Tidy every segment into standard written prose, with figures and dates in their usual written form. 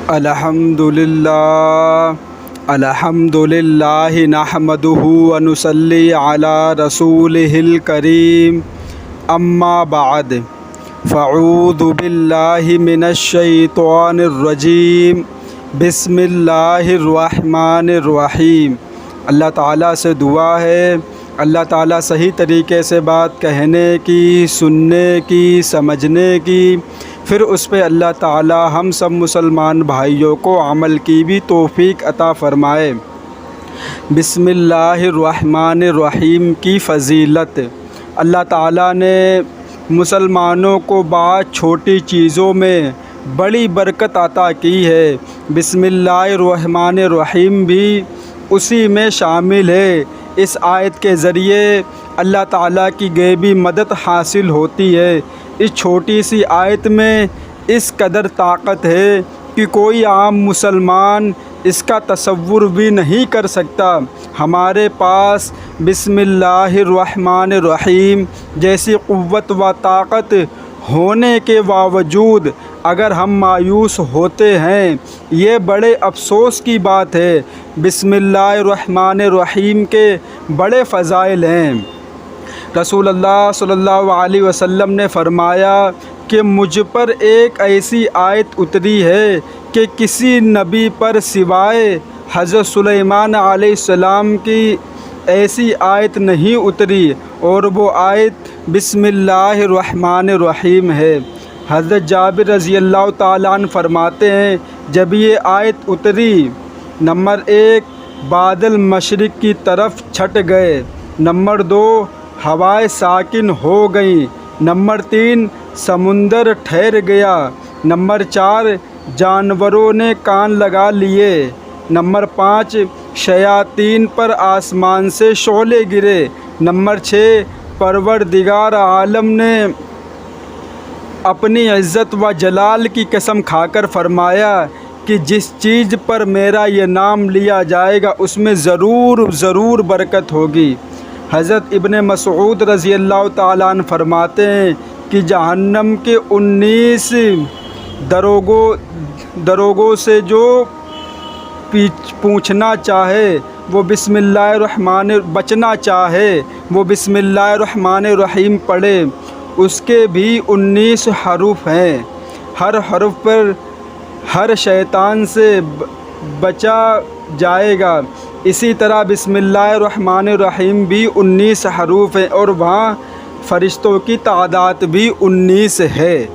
الحمدللہ نحمدہ ونصلی علی رسولہ الکریم اما بعد فاعوذ باللہ من الشیطان الرجیم بسم اللہ الرحمن الرحیم۔ اللہ تعالیٰ سے دعا ہے اللہ تعالیٰ صحیح طریقے سے بات کہنے کی، سننے کی، سمجھنے کی، پھر اس پہ اللہ تعالیٰ ہم سب مسلمان بھائیوں کو عمل کی بھی توفیق عطا فرمائے۔ بسم اللہ الرحمن الرحیم کی فضیلت۔ اللہ تعالیٰ نے مسلمانوں کو بعض چھوٹی چیزوں میں بڑی برکت عطا کی ہے۔ بسم اللہ الرحمن الرحیم بھی اسی میں شامل ہے۔ اس آیت کے ذریعے اللہ تعالیٰ کی غیبی مدد حاصل ہوتی ہے۔ اس چھوٹی سی آیت میں اس قدر طاقت ہے کہ کوئی عام مسلمان اس کا تصور بھی نہیں کر سکتا۔ ہمارے پاس بسم اللہ الرحمن الرحیم جیسی قوت و طاقت ہونے کے باوجود اگر ہم مایوس ہوتے ہیں، یہ بڑے افسوس کی بات ہے۔ بسم اللہ الرحمن الرحیم کے بڑے فضائل ہیں۔ رسول اللہ صلی اللہ علیہ وسلم نے فرمایا کہ مجھ پر ایک ایسی آیت اتری ہے کہ کسی نبی پر سوائے حضرت سلیمان علیہ السلام کی ایسی آیت نہیں اتری، اور وہ آیت بسم اللہ الرحمن الرحیم ہے۔ حضرت جابر رضی اللہ تعالیٰ عنہ فرماتے ہیں جب یہ آیت اتری، نمبر 1 بادل مشرق کی طرف چھٹ گئے، نمبر 2 ہوائیں ساکن ہو گئیں، نمبر 3 سمندر ٹھہر گیا، نمبر 4 جانوروں نے کان لگا لیے، نمبر 5 شیاطین پر آسمان سے شعلے گرے، نمبر 6 پروردگار عالم نے اپنی عزت و جلال کی قسم کھا کر فرمایا کہ جس چیز پر میرا یہ نام لیا جائے گا اس میں ضرور برکت ہوگی۔ حضرت ابن مسعود رضی اللہ تعالیٰ عنہ فرماتے ہیں کہ جہنم کے 19 دروگوں سے جو پوچھنا چاہے وہ بسم اللہ بچنا چاہے وہ بسم اللہ الرحمن الرحیم پڑھے۔ اس کے بھی 19 حروف ہیں، ہر حرف پر ہر شیطان سے بچا جائے گا۔ اسی طرح بسم اللہ الرحمن الرحیم بھی 19 حروف ہیں، اور وہاں فرشتوں کی تعداد بھی 19 ہے۔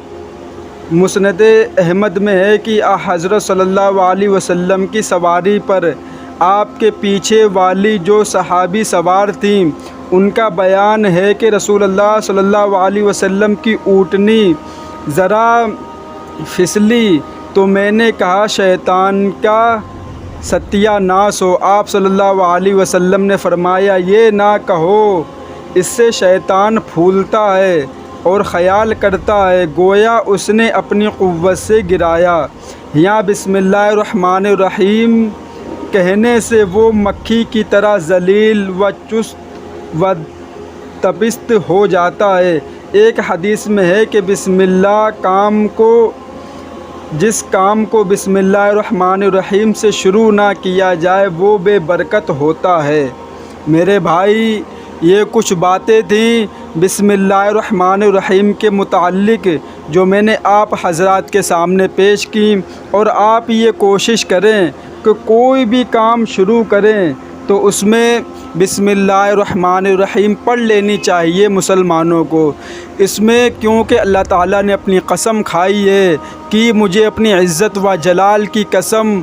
مسند احمد میں ہے کہ حضرت صلی اللہ علیہ وسلم کی سواری پر آپ کے پیچھے والی جو صحابی سوار تھیں، ان کا بیان ہے کہ رسول اللہ صلی اللہ علیہ وسلم کی اونٹنی ذرا پھسلی تو میں نے کہا شیطان کا ستیہ ناس ہو۔ آپ صلی اللہ علیہ وسلم نے فرمایا یہ نہ کہو، اس سے شیطان پھولتا ہے اور خیال کرتا ہے گویا اس نے اپنی قوت سے گرایا۔ یہاں بسم اللہ الرحمن الرحیم کہنے سے وہ مکھی کی طرح ذلیل و چست و تپست ہو جاتا ہے۔ ایک حدیث میں ہے کہ جس کام کو بسم اللہ الرحمن الرحیم سے شروع نہ کیا جائے وہ بے برکت ہوتا ہے۔ میرے بھائی، یہ کچھ باتیں تھیں بسم اللہ الرحمن الرحیم کے متعلق جو میں نے آپ حضرات کے سامنے پیش کی، اور آپ یہ کوشش کریں کہ کوئی بھی کام شروع کریں تو اس میں بسم اللہ الرحمن الرحیم پڑھ لینی چاہیے مسلمانوں کو۔ اس میں کیونکہ اللہ تعالیٰ نے اپنی قسم کھائی ہے کہ مجھے اپنی عزت و جلال کی قسم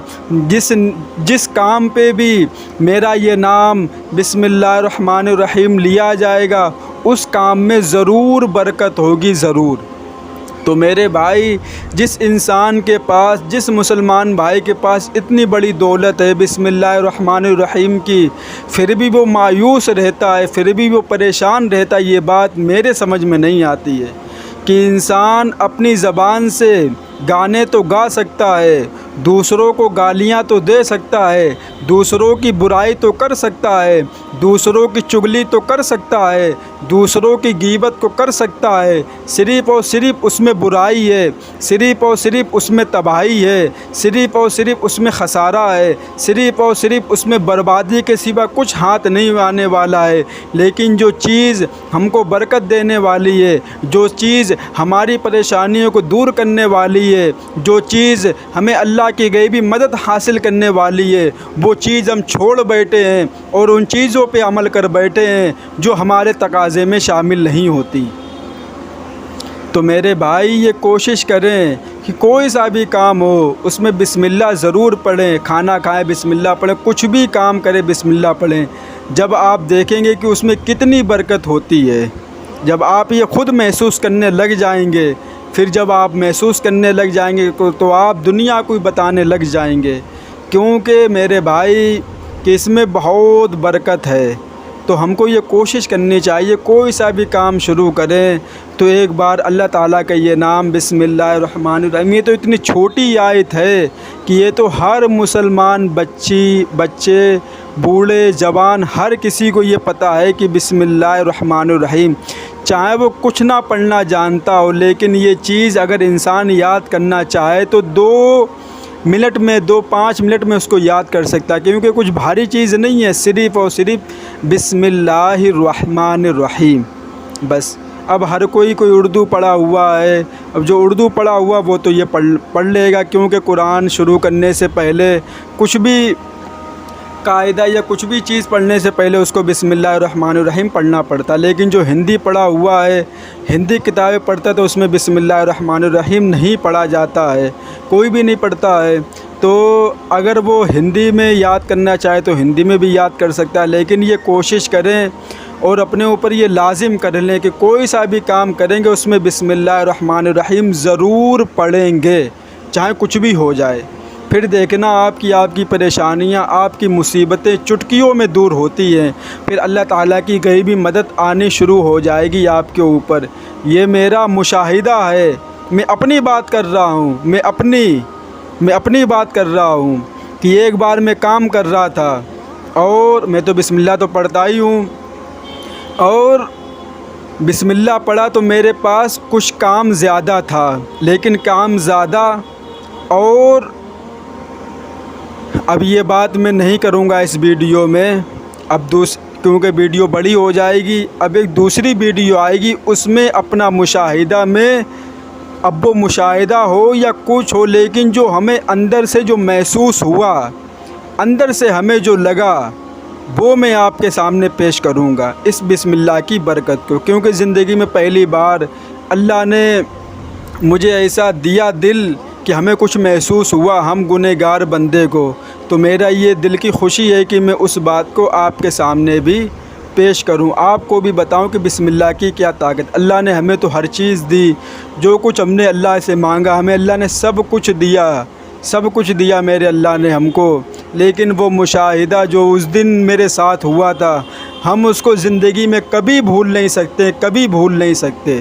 جس کام پہ بھی میرا یہ نام بسم اللہ الرحمن الرحیم لیا جائے گا اس کام میں ضرور برکت ہوگی، ضرور۔ تو میرے بھائی، جس انسان کے پاس، جس مسلمان بھائی کے پاس اتنی بڑی دولت ہے بسم اللہ الرحمن الرحیم کی، پھر بھی وہ مایوس رہتا ہے، پھر بھی وہ پریشان رہتا ہے، یہ بات میرے سمجھ میں نہیں آتی ہے کہ انسان اپنی زبان سے گانے تو گا سکتا ہے، دوسروں کو گالیاں تو دے سکتا ہے، دوسروں کی برائی تو کر سکتا ہے، دوسروں کی چغلی تو کر سکتا ہے، دوسروں کی غیبت کو کر سکتا ہے، صرف اور صرف اس میں برائی ہے، صرف اور صرف اس میں تباہی ہے، صرف اور صرف اس میں خسارہ ہے، صرف اور صرف اس میں بربادی کے سوا کچھ ہاتھ نہیں آنے والا ہے۔ لیکن جو چیز ہم کو برکت دینے والی ہے، جو چیز ہماری پریشانیوں کو دور کرنے والی ہے، جو چیز ہمیں اللہ کی غیبی مدد حاصل کرنے والی ہے، وہ چیز ہم چھوڑ بیٹھے ہیں اور ان چیزوں پہ عمل کر بیٹھے ہیں جو ہمارے تقاضے میں شامل نہیں ہوتی۔ تو میرے بھائی یہ کوشش کریں کہ کوئی سا بھی کام ہو اس میں بسم اللہ ضرور پڑھیں، کھانا کھائیں بسم اللہ پڑھیں، کچھ بھی کام کریں بسم اللہ پڑھیں۔ جب آپ دیکھیں گے کہ اس میں کتنی برکت ہوتی ہے، جب آپ یہ خود محسوس کرنے لگ جائیں گے، پھر جب آپ محسوس کرنے لگ جائیں گے تو آپ دنیا کو بتانے لگ جائیں گے، کیونکہ میرے بھائی کہ اس میں بہت برکت ہے۔ تو ہم کو یہ کوشش کرنی چاہیے کوئی سا بھی کام شروع کریں تو ایک بار اللہ تعالیٰ کا یہ نام بسم اللہ الرحمن الرحیم، یہ تو اتنی چھوٹی آیت ہے کہ یہ تو ہر مسلمان بچے بوڑھے جوان ہر کسی کو یہ پتہ ہے کہ بسم اللہ الرحمن الرحیم، چاہے وہ کچھ نہ پڑھنا جانتا ہو، لیکن یہ چیز اگر انسان یاد کرنا چاہے تو 5 منٹ میں اس کو یاد کر سکتا ہے، کیونکہ کچھ بھاری چیز نہیں ہے، صرف اور صرف بسم اللہ الرحمن الرحیم بس۔ اب ہر کوئی اردو پڑھا ہوا ہے، اب جو اردو پڑھا ہوا وہ تو یہ پڑھ لے گا، کیونکہ قرآن شروع کرنے سے پہلے کچھ بھی قاعدہ یا کچھ بھی چیز پڑھنے سے پہلے اس کو بسم اللہ الرحمن الرحیم پڑھنا پڑتا۔ لیکن جو ہندی پڑھا ہوا ہے، ہندی کتابیں پڑھتا ہے تو اس میں بسم اللہ الرحمن الرحیم نہیں پڑھا جاتا ہے، کوئی بھی نہیں پڑھتا ہے۔ تو اگر وہ ہندی میں یاد کرنا چاہے تو ہندی میں بھی یاد کر سکتا ہے، لیکن یہ کوشش کریں اور اپنے اوپر یہ لازم کر لیں کہ کوئی سا بھی کام کریں گے اس میں بسم اللہ الرحمن الرحیم ضرور پڑھیں گے، چاہے کچھ بھی ہو جائے۔ پھر دیکھنا آپ کی پریشانیاں، آپ کی مصیبتیں چٹکیوں میں دور ہوتی ہیں، پھر اللہ تعالیٰ کی غیبی مدد آنی شروع ہو جائے گی آپ کے اوپر۔ یہ میرا مشاہدہ ہے، میں اپنی بات کر رہا ہوں، میں اپنی بات کر رہا ہوں کہ ایک بار میں کام کر رہا تھا اور میں تو بسم اللہ تو پڑھتا ہی ہوں، اور بسم اللہ پڑھا تو میرے پاس کچھ کام زیادہ تھا، لیکن کام زیادہ، اور اب یہ بات میں نہیں کروں گا اس ویڈیو میں، کیونکہ ویڈیو بڑی ہو جائے گی۔ اب ایک دوسری ویڈیو آئے گی، اس میں اپنا مشاہدہ میں، اب وہ مشاہدہ ہو یا کچھ ہو، لیکن جو ہمیں اندر سے جو محسوس ہوا، اندر سے ہمیں جو لگا، وہ میں آپ کے سامنے پیش کروں گا اس بسم اللہ کی برکت کو، کیونکہ زندگی میں پہلی بار اللہ نے مجھے ایسا دیا دل کہ ہمیں کچھ محسوس ہوا ہم گنہگار بندے کو، تو میرا یہ دل کی خوشی ہے کہ میں اس بات کو آپ کے سامنے بھی پیش کروں، آپ کو بھی بتاؤں کہ بسم اللہ کی کیا طاقت۔ اللہ نے ہمیں تو ہر چیز دی، جو کچھ ہم نے اللہ سے مانگا ہمیں اللہ نے سب کچھ دیا میرے اللہ نے ہم کو، لیکن وہ مشاہدہ جو اس دن میرے ساتھ ہوا تھا، ہم اس کو زندگی میں کبھی بھول نہیں سکتے۔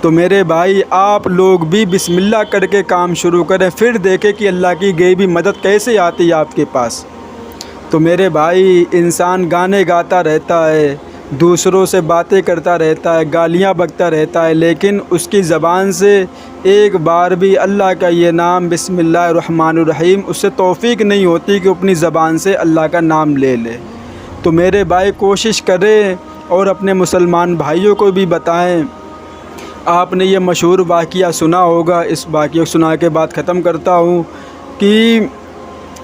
تو میرے بھائی آپ لوگ بھی بسم اللہ کر کے کام شروع کریں، پھر دیکھیں کہ اللہ کی غیبی مدد کیسے آتی ہے آپ کے پاس۔ تو میرے بھائی انسان گانے گاتا رہتا ہے، دوسروں سے باتیں کرتا رہتا ہے، گالیاں بکتا رہتا ہے، لیکن اس کی زبان سے ایک بار بھی اللہ کا یہ نام بسم اللہ الرحمن الرحیم اس سے توفیق نہیں ہوتی کہ اپنی زبان سے اللہ کا نام لے لے۔ تو میرے بھائی کوشش کریں اور اپنے مسلمان بھائیوں کو بھی بتائیں۔ آپ نے یہ مشہور واقعہ سنا ہوگا، اس واقعے کو سنا کے بعد ختم کرتا ہوں کہ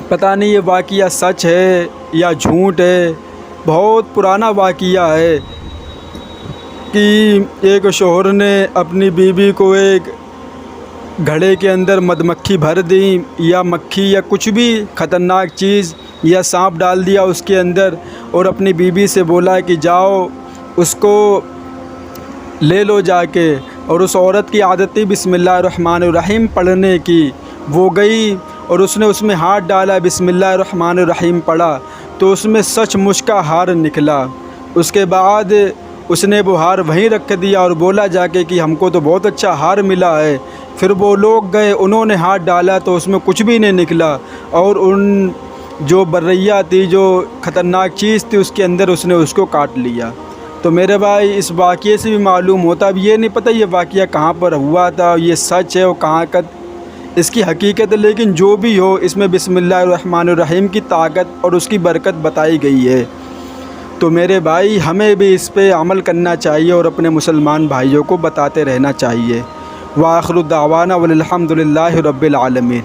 پتہ نہیں یہ واقعہ سچ ہے یا جھوٹ ہے، بہت پرانا واقعہ ہے کہ ایک شوہر نے اپنی بیوی کو ایک گھڑے کے اندر مدھ مکھی بھر دی، یا مکھی یا کچھ بھی خطرناک چیز یا سانپ ڈال دیا اس کے اندر، اور اپنی بیوی سے بولا کہ جاؤ اس کو لے لو جا کے، اور اس عورت کی عادت تھی بسم اللہ الرحمن الرحیم پڑھنے کی، وہ گئی اور اس نے اس میں ہاتھ ڈالا، بسم اللہ الرحمن الرحیم پڑھا تو اس میں سچ مچ کا ہار نکلا۔ اس کے بعد اس نے وہ ہار وہیں رکھ دیا اور بولا جا کے کہ ہم کو تو بہت اچھا ہار ملا ہے۔ پھر وہ لوگ گئے، انہوں نے ہاتھ ڈالا تو اس میں کچھ بھی نہیں نکلا، اور ان جو بریا تھی، جو خطرناک چیز تھی اس کے اندر اس نے اس کو کاٹ لیا۔ تو میرے بھائی اس واقعے سے بھی معلوم ہوتا، اب یہ نہیں پتہ یہ واقعہ کہاں پر ہوا تھا، یہ سچ ہے اور کہاں کا اس کی حقیقت ہے، لیکن جو بھی ہو اس میں بسم اللہ الرحمن الرحیم کی طاقت اور اس کی برکت بتائی گئی ہے۔ تو میرے بھائی ہمیں بھی اس پہ عمل کرنا چاہیے اور اپنے مسلمان بھائیوں کو بتاتے رہنا چاہیے۔ وآخر دعوانا والحمد للہ رب العالمین۔